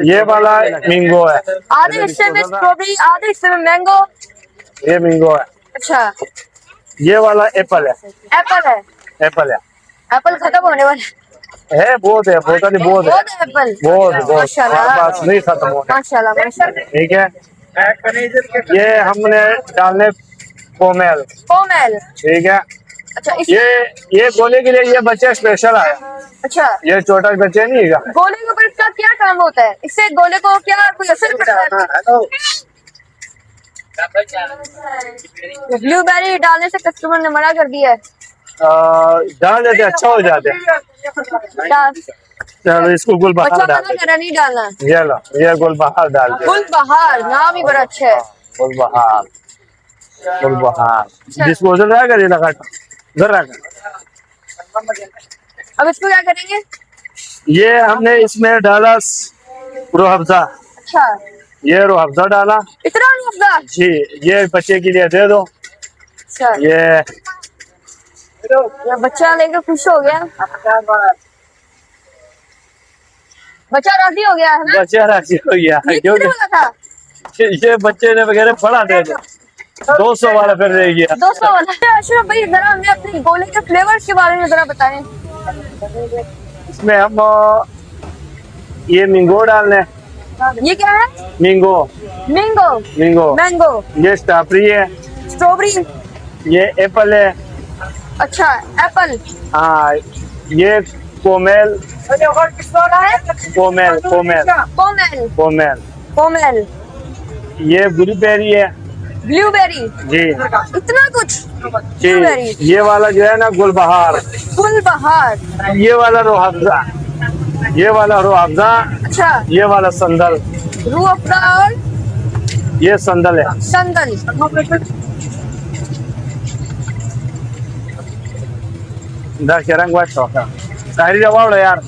ये वाला मैंगो है। आधे हिस्से में स्ट्रॉबेरी, आधे हिस्से में मैंगो। ये मैंगो है। अच्छा, ये वाला एप्पल है। एप्पल है। एप्पल है। एप्पल खत्म होने वाला है बहुत है, बहुत नहीं, बहुत है, बहुत है एप्पल। बहुत माशाल्लाह पास नहीं खत्म होने। माशाल्लाह माशाल्लाह। ठीक है, ये हमने डालने पोमेल। पोमेल। ठीक है। अच्छा ये गोले के लिए ये बच्चा स्पेशल आया। अच्छा, ये छोटा बच्चा नहीं है। गोले के ऊपर इसका क्या काम होता है? इससे गोले को क्या कोई असर पड़ता है? ब्लूबेरी डालने से कस्टमर ने मना कर दिया है। डाल देते अच्छा हो जाते। चलो इसको गुलबहार डाल दे। नहीं डालना। ये लो, ये गुलबहार डाल दे। गुलबहार नाम ही बड़ा अच्छा है। गुलबहार, गुलबहार डिस्पोजल रहा कर, ये लगा घर रखा। अब इसको क्या करेंगे? ये हमने इसमें डाला रूह अफ़ज़ा। अच्छा, ये रूह अफ़ज़ा डाला। इतना रूह अफ़ज़ा? जी, ये बच्चे के लिए दे दो। अच्छा, ये बच्चा लेकर खुश हो गया। बच्चा राजी हो गया है ना? बच्चा राजी हो गया क्योंकि ये बच्चे ने वगैरह पढ़ा दे 200 वाला फिर रह गया। 200 वाला। अशरफ भाई जरा हमें अपने गोले के फ्लेवर्स के बारे में जरा बताएं। इसमें हम ये मैंगो डालने। ये क्या है? मैंगो। मैंगो। मैंगो। मैंगो। ये स्ट्रॉबेरी है। स्ट्रॉबेरी। ये एप्पल है। अच्छा, एप्पल। हाँ, ये पोमेल। पोमेल पोमेल पोमेल। पोमेल पोमेल। ये ब्लूबेरी है। ब्लूबेरी। जी, इतना कुछ। जी, ये वाला जो है ना गुलबहार। गुलबहार। ये वाला रूह अफ़ज़ा। ये वाला रूह अफ़ज़ा। अच्छा, ये वाला संदल। रूह अफ़ज़ा और ये संदल है। संदल। रंग वाइट यार।